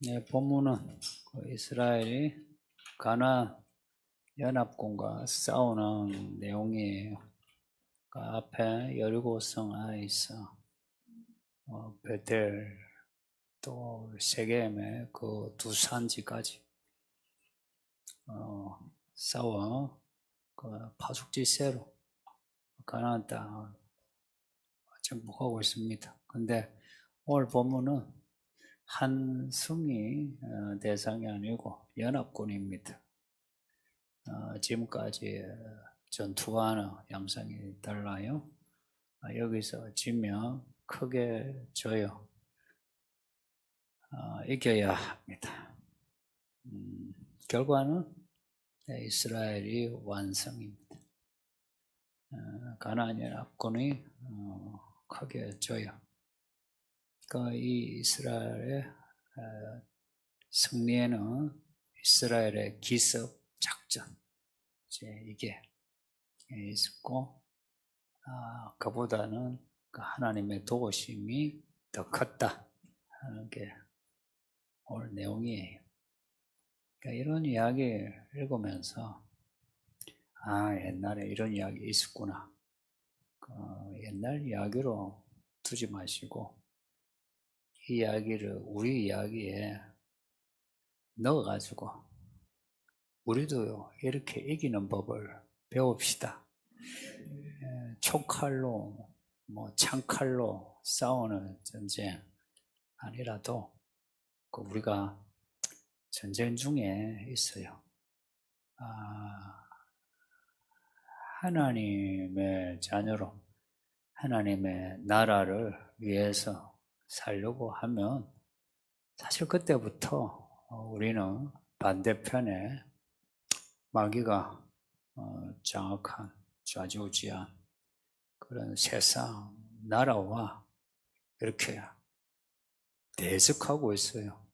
네, 본문은 이스라엘이 가나안 연합군과 싸우는 내용이에요. 그 앞에 여리고성 아이서, 베델, 또 세겜의 그 두 산지까지 싸워 그 파죽지세로 가나안 땅을 정복하고 있습니다. 근데 오늘 본문은 한 성이 대상이 아니고 연합군입니다. 지금까지 전투와는 양상이 달라요. 여기서 지면 크게 져요. 이겨야 합니다. 결과는 이스라엘이 완성입니다. 가나안 연합군이 크게 져요. 이 이스라엘의 승리에는 이스라엘의 기습 작전 이게 있었고, 그보다는 하나님의 도우심이 더 컸다 하는 게 오늘 내용이에요. 이런 이야기 읽으면서 옛날에 이런 이야기 있었구나. 옛날 이야기로 두지 마시고 이 이야기를 우리 이야기에 넣어가지고 우리도요 이렇게 이기는 법을 배웁시다. 촉칼로 창칼로 싸우는 전쟁 아니라도 우리가 전쟁 중에 있어요. 하나님의 자녀로 하나님의 나라를 위해서 살려고 하면 사실 그때부터 우리는 반대편에 마귀가 장악한 좌지우지한 그런 세상 나라와 이렇게 대적하고 있어요.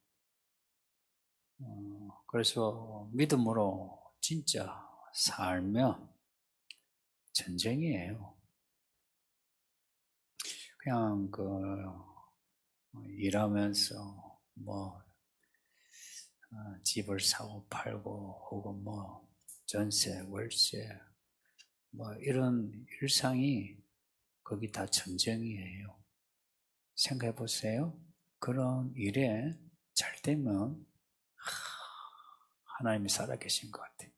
그래서 믿음으로 진짜 살면 전쟁이에요. 그냥 일하면서 집을 사고 팔고 혹은 전세, 월세 이런 일상이 거기 다 전쟁이에요. 생각해 보세요. 그런 일에 잘 되면 하나님이 살아계신 것 같아요.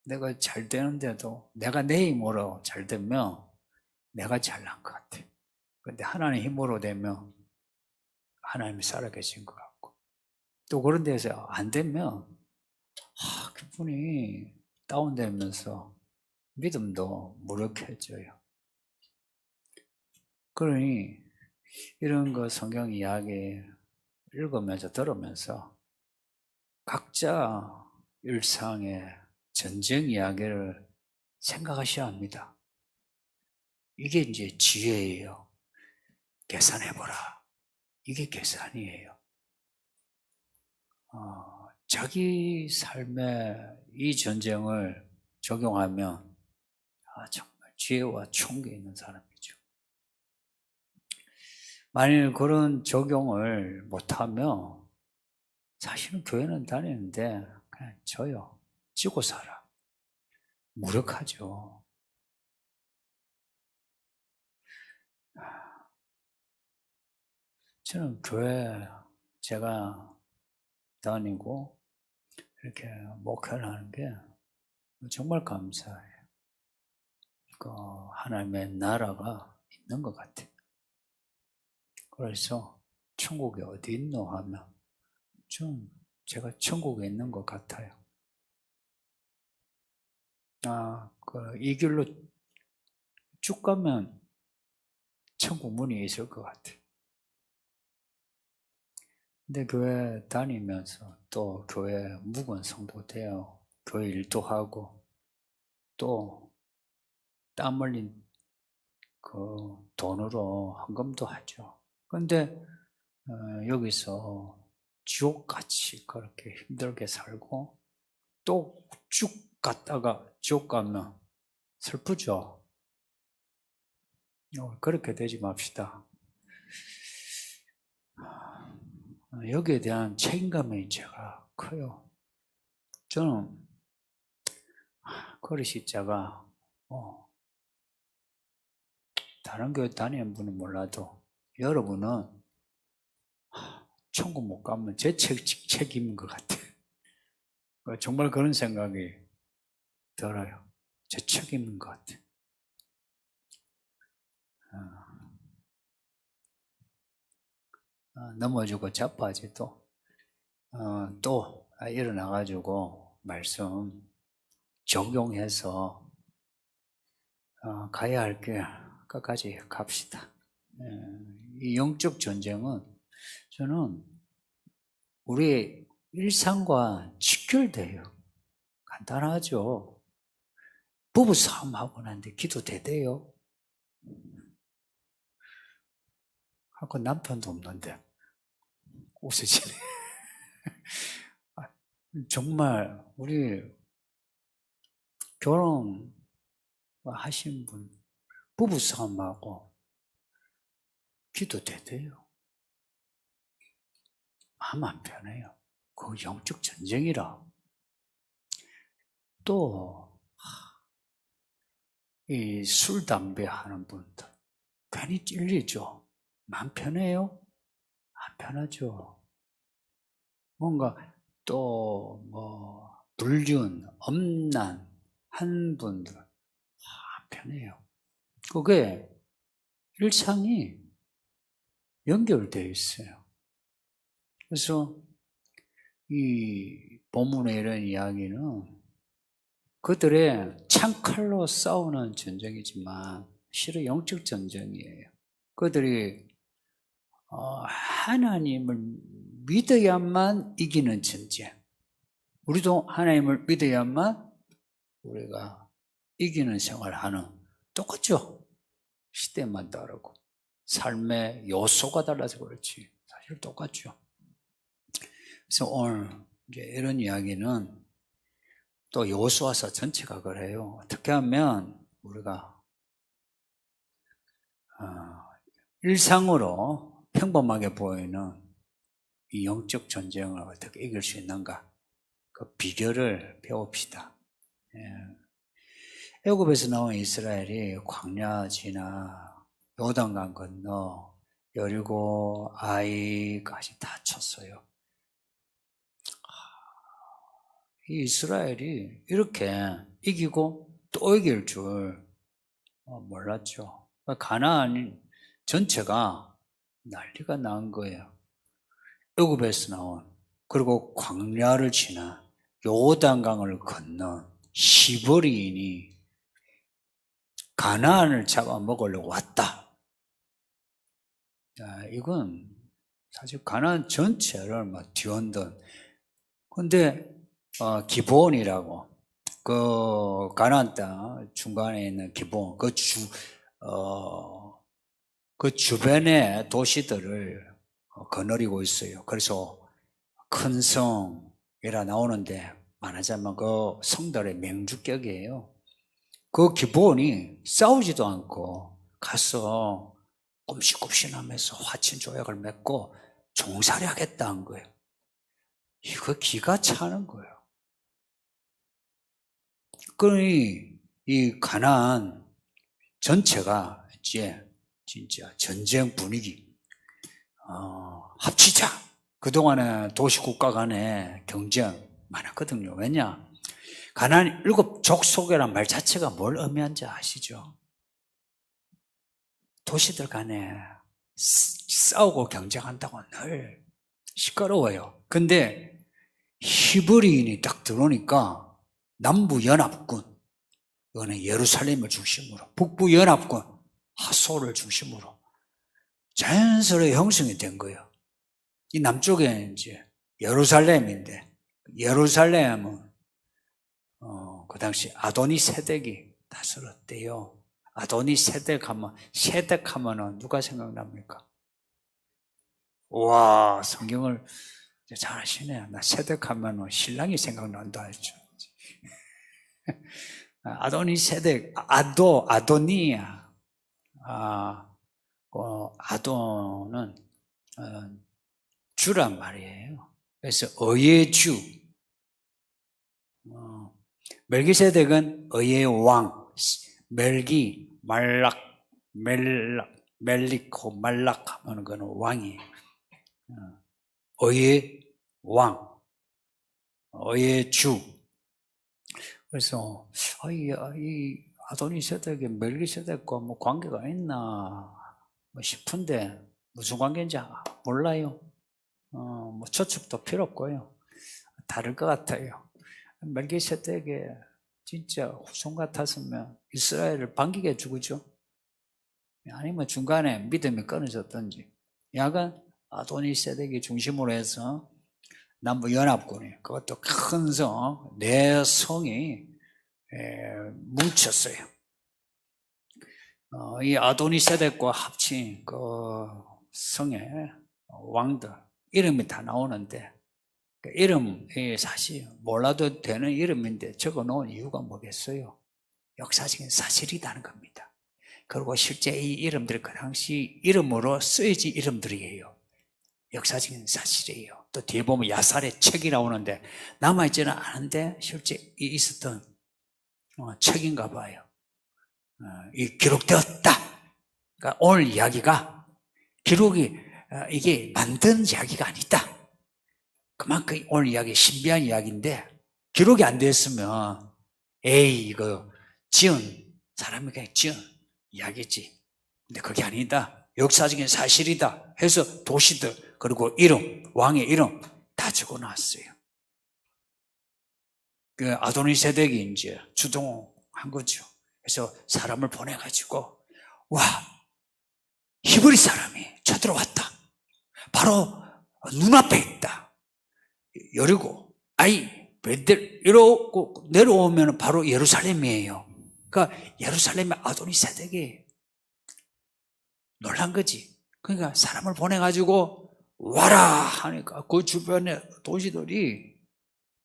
내가 잘 되는데도 내가 내 힘으로 잘 되면 내가 잘난 것 같아요. 그런데 하나님 힘으로 되면 하나님이 살아계신 것 같고, 또 그런 데서 안 되면 기분이 다운되면서 믿음도 무력해져요. 그러니 이런 거 성경 이야기 읽으면서 들으면서 각자 일상의 전쟁 이야기를 생각하셔야 합니다. 이게 이제 지혜예요. 계산해보라. 이게 계산이에요. 자기 삶에 이 전쟁을 적용하면 정말 지혜와 총기 있는 사람이죠. 만일 그런 적용을 못하면 사실은 교회는 다니는데 그냥 져요. 지고 살아. 무력하죠. 저는 교회 제가 다니고 이렇게 목회를 하는 게 정말 감사해요. 하나님의 나라가 있는 것 같아요. 그래서 천국이 어디 있노 하면 제가 천국에 있는 것 같아요. 이 길로 쭉 가면 천국 문이 있을 것 같아요. 근데 교회 다니면서 또 교회 묵은 성도 되어 교회 일도 하고 또 땀 흘린 그 돈으로 헌금도 하죠. 근데 여기서 지옥같이 그렇게 힘들게 살고 또 쭉 갔다가 지옥 가면 슬프죠. 그렇게 되지 맙시다. 여기에 대한 책임감이 제가 커요. 저는 거리 십자가 다른 교회 다니는 분은 몰라도 여러분은 천국 못 가면 제 책임인 것 같아요. 정말 그런 생각이 들어요. 제 책임인 것 같아요. 넘어지고 자빠지도 또 일어나가지고 말씀 적용해서 가야 할 게 끝까지 갑시다. 이 영적 전쟁은 저는 우리의 일상과 직결돼요. 간단하죠. 부부싸움하고 난데 기도 대대요. 하고 남편도 없는데 웃으시네. 정말 우리 결혼 하신 분 부부싸움하고 기도 대대요. 마음 안 편해요. 그 영적 전쟁이라. 또 이 술, 담배 하는 분들 괜히 찔리죠. 마음 편해요? 안 편하죠. 뭔가 또 불륜, 엄난 한 분들 안 편해요. 그게 일상이 연결되어 있어요. 그래서 이 본문의 이런 이야기는 그들의 창칼로 싸우는 전쟁이지만 실은 영적 전쟁이에요. 그들이 하나님을 믿어야만 이기는 전쟁. 우리도 하나님을 믿어야만 우리가 이기는 생활하는, 똑같죠? 시대만 다르고 삶의 요소가 달라서 그렇지 사실 똑같죠. 그래서 오늘 이제 이런 이야기는 또 여호수아서 전체가 그래요. 어떻게 하면 우리가 일상으로 평범하게 보이는 이 영적 전쟁을 어떻게 이길 수 있는가, 그 비결을 배웁시다. 애굽에서 나온 이스라엘이 광야 지나 요단강 건너 여리고 아이까지 다 쳤어요. 이 이스라엘이 이렇게 이기고 또 이길 줄 몰랐죠. 가나안 전체가 난리가 난 거예요. 애굽에서 나온, 그리고 광야를 지나 요단강을 건넌 시버리인이 가나안을 잡아먹으려고 왔다. 자, 이건 사실 가나안 전체를 막 뒤흔든. 근데 기브온이라고, 그 가나안 땅 중간에 있는 기브온, 그 주변의 도시들을 거느리고 있어요. 그래서 큰 성이라 나오는데 말하자면 그 성들의 맹주격이에요. 그 기브온이 싸우지도 않고 가서 꼼신꼼신하면서 화친 조약을 맺고 종살이 하겠다는 거예요. 이거 기가 차는 거예요. 그러니 이 가나안 전체가 이제 진짜 전쟁 분위기, 합치자. 그동안에 도시국가 간의 경쟁 많았거든요. 왜냐? 가나안 7족속이라는 말 자체가 뭘 의미하는지 아시죠? 도시들 간에 싸우고 경쟁한다고 늘 시끄러워요. 근데 히브리인이 딱 들어오니까 남부연합군, 이거는 예루살렘을 중심으로, 북부연합군, 하솔을 중심으로 자연스레 형성이 된 거예요. 이 남쪽에 이제 예루살렘인데, 예루살렘은 그 당시 아도니 세덱이 다스렸대요. 아도니 세덱하면은 누가 생각납니까? 와, 성경을 잘 아시네. 나 세덱하면은 신랑이 생각난다 했죠. 아도니 세덱, 아도니야. 아도는 주란 말이에요. 그래서 의의 주. 멜기세덱은 의의 왕. 멜기, 말락, 멜리코, 말락 하는 거는 왕이에요. 의의 왕, 의의 주. 그래서 이 아도니세덱이 멜기세덱과 뭐 관계가 있나 뭐 싶은데 무슨 관계인지 몰라요. 뭐 추측도 필요 없고요. 다를 것 같아요. 멜기세덱의 진짜 후손 같았으면 이스라엘을 반기게 죽었죠. 아니면 중간에 믿음이 끊어졌든지. 약간 아도니세덱이 중심으로 해서 남부연합군이 그것도 큰 성, 네 성이 뭉쳤어요. 이 아도니세덱과 합친 그 성의 왕들 이름이 다 나오는데 그 이름이 사실 몰라도 되는 이름인데 적어놓은 이유가 뭐겠어요? 역사적인 사실이라는 겁니다. 그리고 실제 이 이름들이 그 당시 이름으로 쓰여진 이름들이에요. 역사적인 사실이에요. 또 뒤에 보면 야살의 책이 나오는데 남아있지는 않은데 실제 있었던 책인가 봐요. 이 기록되었다. 그러니까 오늘 이야기가 기록이 이게 만든 이야기가 아니다. 그만큼 오늘 이야기 신비한 이야기인데 기록이 안 됐으면 에이 이거 지은 사람이 그냥 지은 이야기지. 근데 그게 아니다. 역사적인 사실이다 해서 도시들 그리고 이름, 왕의 이름 다 적어놨어요. 그 아도니세덱이 이제 주동한 거죠. 그래서 사람을 보내가지고 와 히브리 사람이 쳐들어왔다. 바로 눈앞에 있다. 여리고 아이 베들 이러고 내려오면 바로 예루살렘이에요. 그러니까 예루살렘의 아도니세덱이 놀란 거지. 그러니까 사람을 보내가지고 와라 하니까 그 주변의 도시들이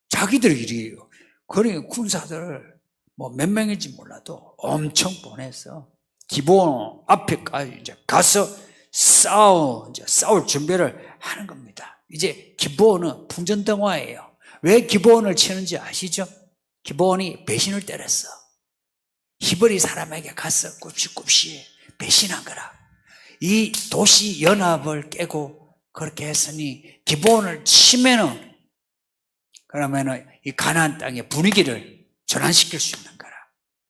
자기들 일이에요. 그러니 군사들 뭐 몇 명인지 몰라도 엄청 보내서 기브온 앞에까지 이제 가서 싸울 준비를 하는 겁니다. 이제 기브온은 풍전등화예요. 왜 기브온을 치는지 아시죠? 기브온이 배신을 때렸어. 히브리 사람에게 가서 굽시굽시 배신한 거라. 이 도시 연합을 깨고 그렇게 했으니 기브온을 치면은 그러면은 이 가나안 땅의 분위기를 전환시킬 수 있는 거라.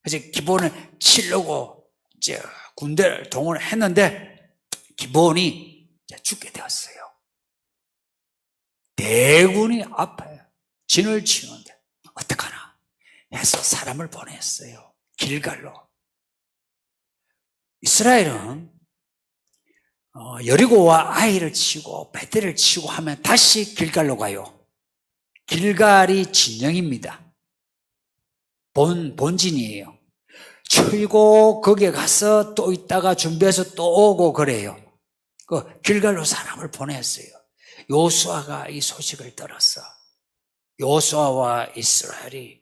그래서 기브온을 치려고 이제 군대를 동원했는데 기브온이 죽게 되었어요. 대군이 앞에 진을 치는데 어떡하나 해서 사람을 보냈어요. 길갈로. 이스라엘은 여리고와 아이를 치고 베델을 치고 하면 다시 길갈로 가요. 길갈이 진영입니다. 본진이에요. 치고 거기에 가서 또 있다가 준비해서 또 오고 그래요. 그 길갈로 사람을 보냈어요. 요수아가 이 소식을 들었어. 요수아와 이스라엘이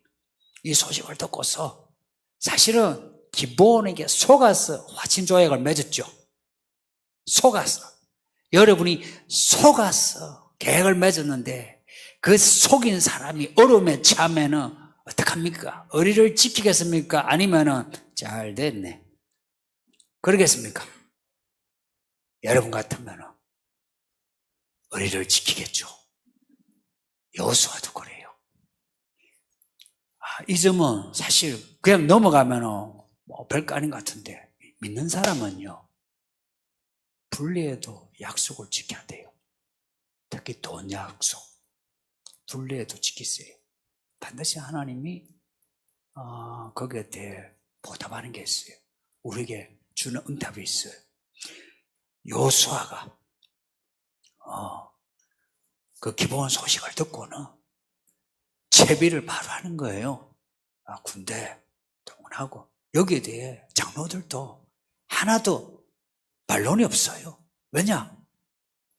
이 소식을 듣고서 사실은 기브온에게 속아서 화친조약을 맺었죠. 속아서. 여러분이 속아서 계획을 맺었는데 그 속인 사람이 어려움에 처하면은 어떡합니까? 의리를 지키겠습니까? 아니면은 잘 됐네. 그러겠습니까? 여러분 같으면은 의리를 지키겠죠. 여호수아도 그래요. 이 점은 사실 그냥 넘어가면은 뭐 별거 아닌 것 같은데 믿는 사람은요. 불리해도 약속을 지켜야 돼요. 특히 돈 약속. 불리해도 지키세요. 반드시 하나님이 거기에 대해 보답하는 게 있어요. 우리에게 주는 응답이 있어요. 요수아가 그 기본 소식을 듣고는 채비를 바로 하는 거예요. 군대 동원하고 여기에 대해 장로들도 하나도 반론이 없어요. 왜냐?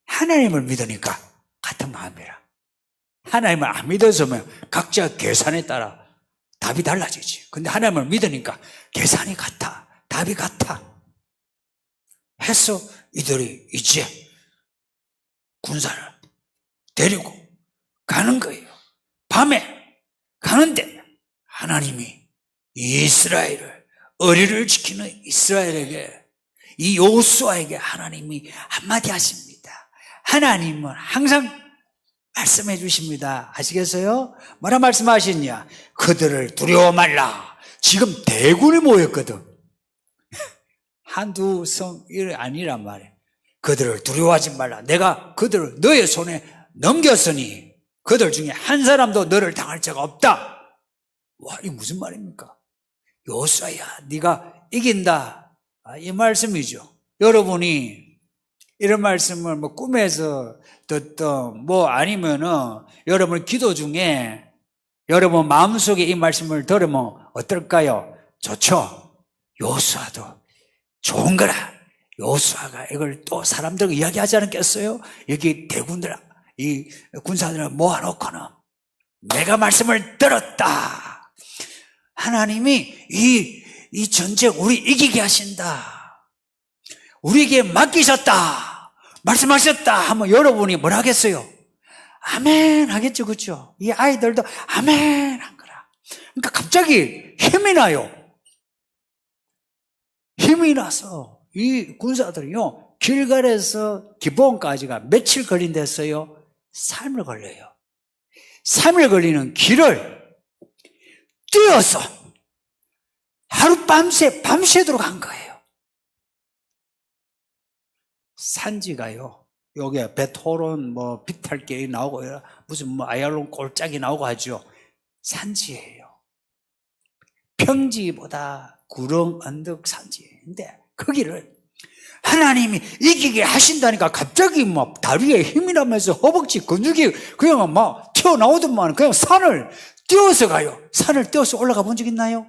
하나님을 믿으니까 같은 마음이라. 하나님을 안 믿어서면 각자 계산에 따라 답이 달라지지. 근데 하나님을 믿으니까 계산이 같아. 답이 같아. 해서 이들이 이제 군사를 데리고 가는 거예요. 밤에 가는데 하나님이 이스라엘을, 어리를 지키는 이스라엘에게, 이 여호수아에게 하나님이 한마디 하십니다. 하나님은 항상 말씀해 주십니다. 아시겠어요? 뭐라 말씀하셨냐? 그들을 두려워 말라. 지금 대군이 모였거든. 한두 성이 아니란 말이에요. 그들을 두려워하지 말라. 내가 그들을 너의 손에 넘겼으니 그들 중에 한 사람도 너를 당할 자가 없다. 와, 이게 무슨 말입니까? 여호수아야, 네가 이긴다. 이 말씀이죠. 여러분이 이런 말씀을 뭐 꿈에서 듣던 뭐 아니면은 여러분 기도 중에 여러분 마음속에 이 말씀을 들으면 어떨까요? 좋죠. 여호수아도 좋은 거라. 여호수아가 이걸 또 사람들과 이야기하지 않았겠어요? 여기 대군들, 이 군사들을 모아놓고는 내가 말씀을 들었다. 하나님이 이 전쟁 우리 이기게 하신다. 우리에게 맡기셨다. 말씀하셨다 하면 여러분이 뭐라 하겠어요? 아멘 하겠죠, 그렇죠? 이 아이들도 아멘 한 거라. 그러니까 갑자기 힘이 나요. 힘이 나서 이 군사들이요, 길갈에서 기브온까지가 며칠 걸린댔어요? 3일 걸려요. 3일 걸리는 길을 뛰어서 밤새도록 한 거예요. 산지가요, 여기에 베토론 뭐 비탈길이 나오고 무슨 뭐 아얄론 꼴짝이 나오고 하죠. 산지예요. 평지보다 구렁 언덕 산지인데 거기를 하나님이 이기게 하신다니까 갑자기 막 다리에 힘이 나면서 허벅지 근육이 그냥 막 튀어나오더만 그냥 산을 뛰어서 가요. 산을 뛰어서 올라가 본 적 있나요?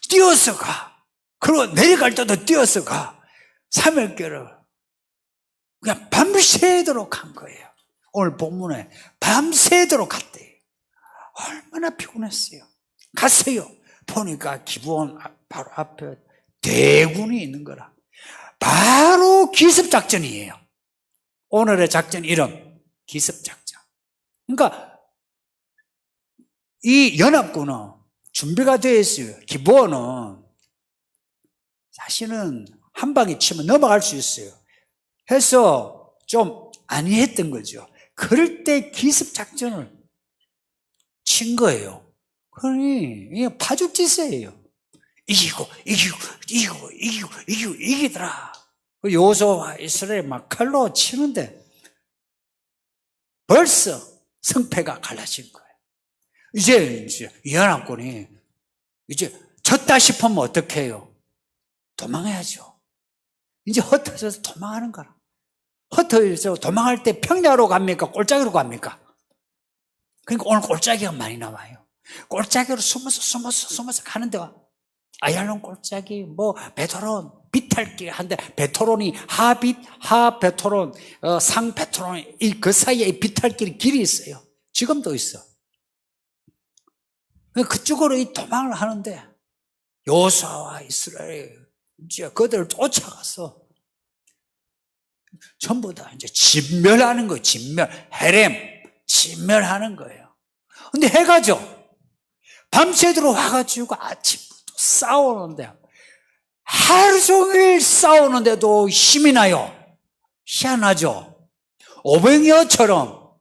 뛰어서 가. 그리고 내려갈 때도 뛰어서 가. 3일길을 그냥 밤새도록 한 거예요. 오늘 본문에 밤새도록 갔대요. 얼마나 피곤했어요. 갔어요. 보니까 기브온 바로 앞에 대군이 있는 거라. 바로 기습작전이에요. 오늘의 작전 이름 기습작전. 그러니까 이 연합군은 준비가 되어 있어요. 기브온은 사실은 한 방에 치면 넘어갈 수 있어요. 해서 좀 안이했던 거죠. 그럴 때 기습작전을 친 거예요. 그러니 이게 파죽지세예요. 이기더라. 여호수아와 이스라엘 막 칼로 치는데 벌써 성패가 갈라진 거예요. 이제 이 연합군이 이제 졌다 싶으면 어떻게 해요? 도망해야죠. 이제 흩어져서 도망하는 거라. 흩어져서 도망할 때 평야로 갑니까? 골짜기로 갑니까? 그러니까 오늘 골짜기가 많이 나와요. 골짜기로 숨어서 가는 데가 아얄론 골짜기, 뭐 베토론, 비탈길 한데 베토론이 하베토론, 상베토론 그 사이에 비탈길 길이 있어요. 지금도 있어. 그쪽으로 이 도망을 하는데 여호수아와 이스라엘 이제 그들을 쫓아가서 전부 다 이제 진멸하는 거예요. 진멸하는 거예요. 근데 해가 져. 밤새도록 와가지고 아침부터 싸우는데 하루 종일 싸우는데도 힘이 나요. 희한하죠. 오병이어처럼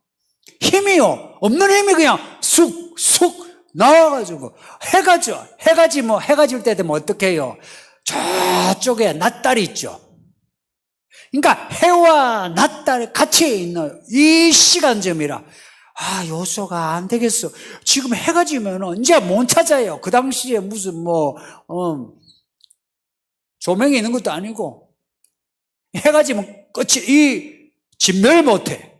힘이요. 없는 힘이 그냥 쑥쑥 나와가지고 해가 져. 해가 질 때 되면 어떻게 해요? 저쪽에 낫달이 있죠. 그러니까 해와 낫달이 같이 있는 이 시간점이라 여호수아가 안 되겠어. 지금 해가 지면 이제 못 찾아요. 그 당시에 무슨 조명이 있는 것도 아니고 해가 지면 끝이 진멸 못해.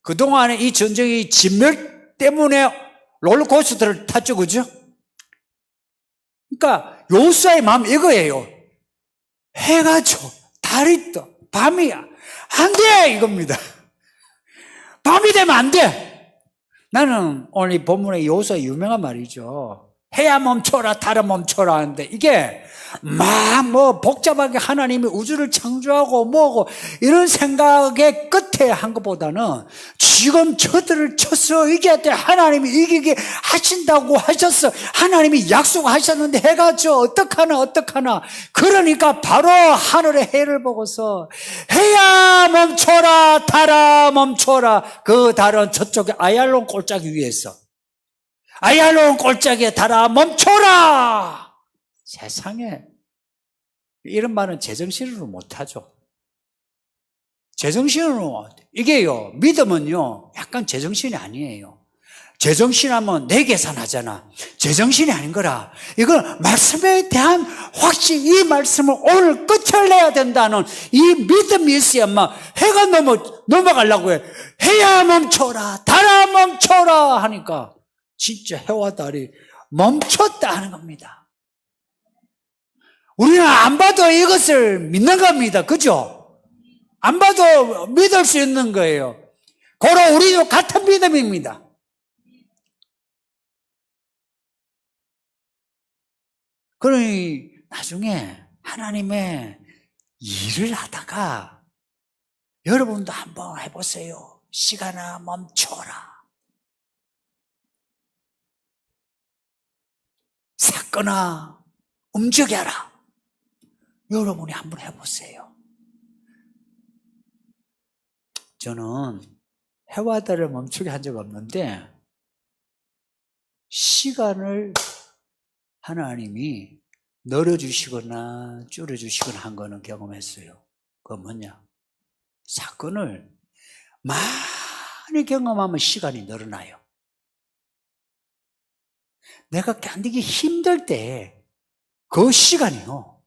그동안에 이 전쟁이 진멸 때문에 롤러코스터를 탔죠, 그죠? 그러니까 여호수아의 마음 이거예요. 해가 져, 달이 떠, 밤이야. 안 돼! 이겁니다. 밤이 되면 안 돼! 나는 오늘 이 본문에 여호수아의 유명한 말이죠. 해야 멈춰라, 달아 멈춰라 하는데 이게 막 뭐 복잡하게 하나님이 우주를 창조하고 뭐고 이런 생각의 끝에 한 것보다는 지금 저들을 쳐서 이겨야 돼. 하나님이 이기게 하신다고 하셨어. 하나님이 약속하셨는데 해가 저 어떡하나. 그러니까 바로 하늘의 해를 보고서 해야 멈춰라, 달아 멈춰라. 그 달은 저쪽에 아얄론 골짜기 위에서 아얄론 골짜기에 달아 멈춰라. 세상에 이런 말은 제정신으로 못하죠. 제정신으로 이게요, 믿음은요 약간 제정신이 아니에요. 제정신하면 내 계산하잖아. 제정신이 아닌 거라. 이건 말씀에 대한 확신, 이 말씀을 오늘 끝을 내야 된다는 이 믿음이 있어야만 해가 넘어가려고 해. 해야 멈춰라, 달아 멈춰라 하니까 진짜 해와 달이 멈췄다 하는 겁니다. 우리는 안 봐도 이것을 믿는 겁니다. 그죠? 안 봐도 믿을 수 있는 거예요. 고로 우리도 같은 믿음입니다. 그러니 나중에 하나님의 일을 하다가 여러분도 한번 해보세요. 시간아 멈춰라. 사건아 움직여라. 여러분이 한번 해보세요. 저는 해와 달을 멈추게 한 적 없는데 시간을 하나님이 늘어주시거나 줄여주시거나 한 거는 경험했어요. 그건 뭐냐? 사건을 많이 경험하면 시간이 늘어나요. 내가 견디기 힘들 때 그 시간이요.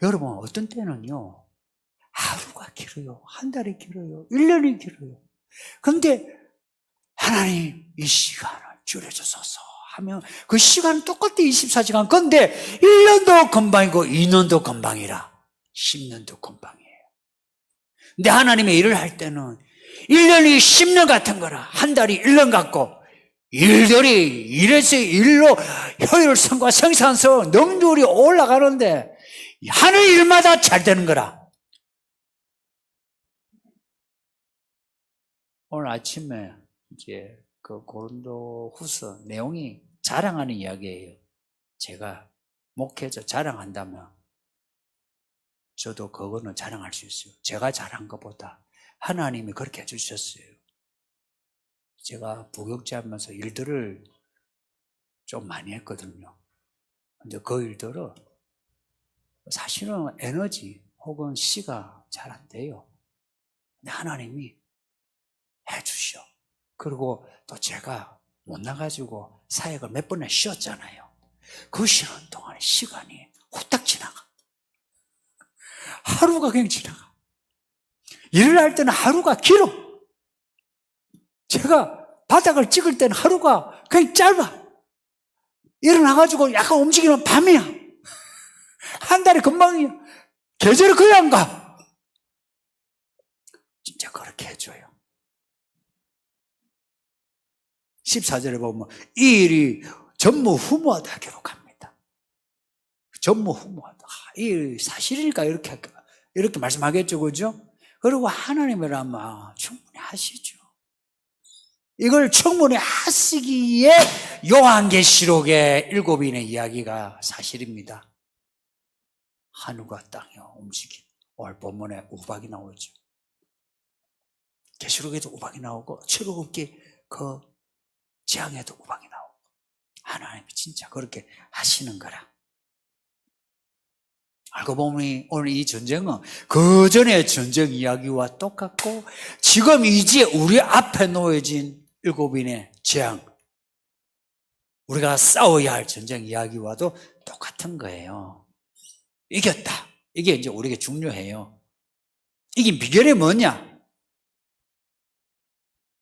여러분 어떤 때는요. 하루가 길어요. 한 달이 길어요. 1년이 길어요. 그런데 하나님 이 시간을 줄여주소서 하면 그 시간은 똑같아 24시간. 그런데 1년도 금방이고 2년도 금방이라 10년도 금방이에요. 근데 하나님의 일을 할 때는 1년이 10년 같은 거라 한 달이 1년 같고 일들이 일에서 일로 효율성과 생산성 능률이 올라가는데 하는 일마다 잘 되는 거라. 오늘 아침에 이제 그 고린도 후서 내용이 자랑하는 이야기예요. 제가 목회자 자랑한다면 저도 그거는 자랑할 수 있어요. 제가 잘한 것보다 하나님이 그렇게 해주셨어요. 제가 부교육자하면서 일들을 좀 많이 했거든요. 근데 그 일들은 사실은 에너지 혹은 시가 잘 안 돼요. 근데 하나님이 해주셔. 그리고 또 제가 못 나가지고 사역을 몇 번에 쉬었잖아요. 그 쉬는 동안에 시간이 후딱 지나가. 하루가 그냥 지나가. 일을 할 때는 하루가 길어. 제가 바닥을 찍을 때는 하루가 그냥 짧아. 일어나가지고 약간 움직이면 밤이야. 한 달이 금방이야. 계절이 거의 안 가. 진짜 그렇게 해줘요. 14절에 보면 이 일이 전무후무하다 기록합니다. 전무후무하다. 이 사실이니까 이렇게 말씀하겠죠, 그죠? 그리고 하나님이라면 충분히 하시죠. 이걸 충분히 하시기에 요한계시록의 7인의 이야기가 사실입니다. 하늘과 땅이 움직인 오늘 본문에 우박이 나오죠. 계시록에도 우박이 나오고 출애굽기 그 재앙에도 우박이 나오고 하나님이 진짜 그렇게 하시는 거라. 알고 보니 오늘 이 전쟁은 그 전의 전쟁 이야기와 똑같고 지금 이제 우리 앞에 놓여진 7인의 재앙, 우리가 싸워야 할 전쟁 이야기와도 똑같은 거예요. 이겼다. 이게 이제 우리에게 중요해요. 이긴 비결이 뭐냐?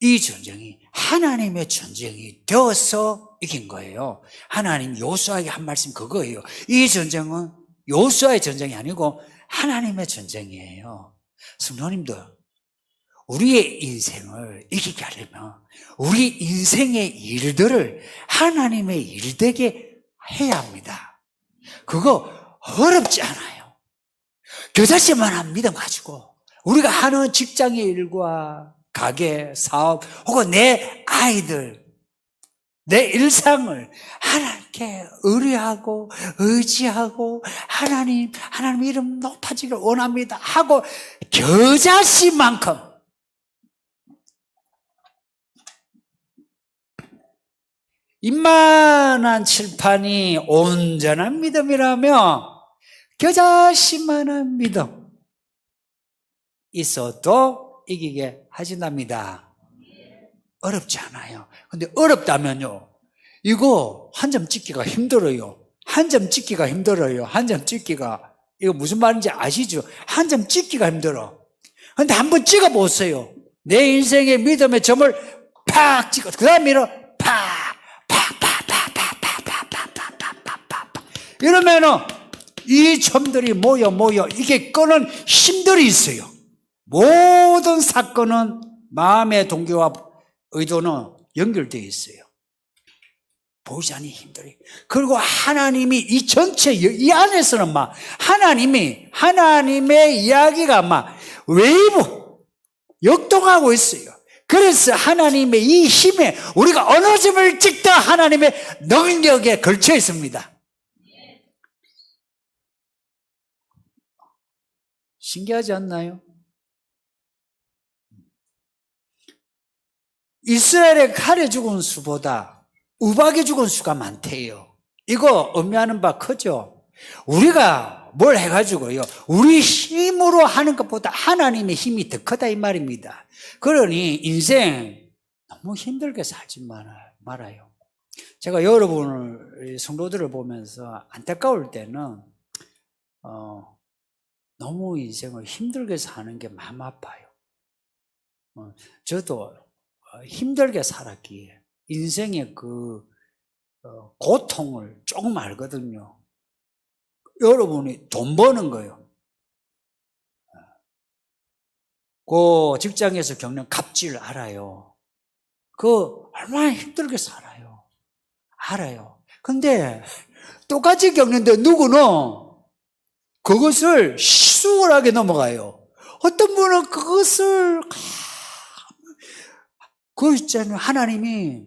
이 전쟁이 하나님의 전쟁이 되어서 이긴 거예요. 하나님 여호수아에게 한 말씀 그거예요. 이 전쟁은 여호수아의 전쟁이 아니고 하나님의 전쟁이에요. 성도님들, 우리의 인생을 이기게 하려면 우리 인생의 일들을 하나님의 일되게 해야 합니다. 그거 어렵지 않아요. 겨자씨만한 믿음 가지고 우리가 하는 직장의 일과 가게, 사업 혹은 내 아이들, 내 일상을 하나님께 의뢰하고 의지하고 하나님 이름 높아지길 원합니다 하고 겨자씨만큼 이만한 칠판이 온전한 믿음이라며 겨자씨만한 믿음 있어도 이기게 하신답니다. 어렵지 않아요. 근데 어렵다면요, 이거 한 점 찍기가 힘들어요. 한 점 찍기가 힘들어요. 한 점 찍기가. 이거 무슨 말인지 아시죠? 한 점 찍기가 힘들어. 근데 한번 찍어보세요. 내 인생의 믿음의 점을 팍 찍어. 그 다음에 이러면은 이 점들이 모여 이게 끄는 힘들이 있어요. 모든 사건은 마음의 동기와 의도는 연결되어 있어요. 보이지 않는 힘들이. 그리고 하나님이 이 전체, 이 안에서는 막 하나님의 이야기가 막 웨이브, 역동하고 있어요. 그래서 하나님의 이 힘에 우리가 어느 점을 찍다 하나님의 능력에 걸쳐 있습니다. 신기하지 않나요? 이스라엘의 칼에 죽은 수보다 우박에 죽은 수가 많대요. 이거 의미하는 바 크죠? 우리가 뭘 해가지고요, 우리 힘으로 하는 것보다 하나님의 힘이 더 크다 이 말입니다. 그러니 인생 너무 힘들게 살지 말아요. 제가 여러분을, 성도들을 보면서 안타까울 때는 너무 인생을 힘들게 사는 게 마음 아파요. 저도 힘들게 살았기에 인생의 그 고통을 조금 알거든요. 여러분이 돈 버는 거요, 그 직장에서 겪는 갑질 알아요. 그 얼마나 힘들게 살아요. 알아요. 근데 똑같이 겪는데 누구는 그것을 수월하게 넘어가요. 어떤 분은 그것을 그 있잖아요. 하나님이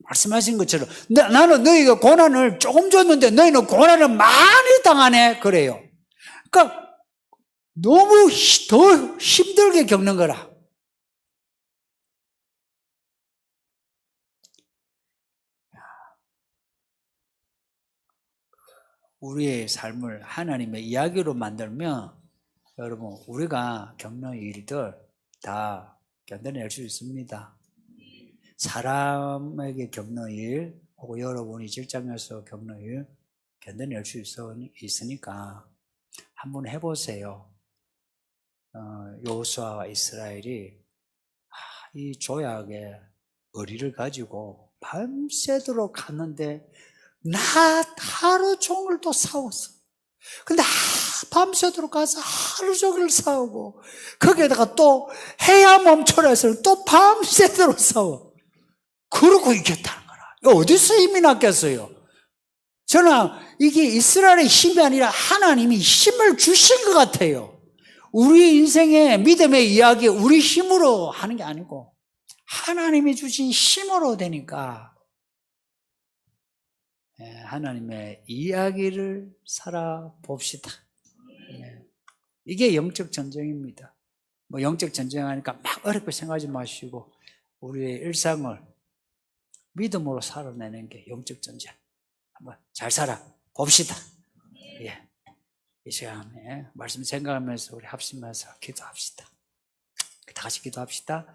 말씀하신 것처럼 나는 너희가 고난을 조금 줬는데 너희는 고난을 많이 당하네 그래요. 그러니까 너무 더 힘들게 겪는 거라. 우리의 삶을 하나님의 이야기로 만들면 여러분 우리가 겪는 일들 다 견뎌낼 수 있습니다. 사람에게 겪는 일 혹은 여러분이 직장에서 겪는 일 견뎌낼 수 있으니까 한번 해보세요. 여호수아와 이스라엘이 이 조약의 의리를 가지고 밤새도록 갔는데 낮 하루 종일 또 싸웠어. 근데 밤새도록 가서 하루 종일 싸우고 거기에다가 또 해야 멈춰라 해서 또 밤새도록 싸워. 그러고 이겼다는 거라. 어디서 힘이 났겠어요? 저는 이게 이스라엘의 힘이 아니라 하나님이 힘을 주신 것 같아요. 우리 인생의 믿음의 이야기 우리 힘으로 하는 게 아니고 하나님이 주신 힘으로 되니까 하나님의 이야기를 살아봅시다. 이게 영적 전쟁입니다. 뭐 영적 전쟁 하니까 막 어렵게 생각하지 마시고 우리의 일상을 믿음으로 살아내는 게 영적 전쟁. 한번 잘 살아 봅시다. 예. 이 시간에 말씀 생각하면서 우리 합심해서 기도합시다. 다 같이 기도합시다.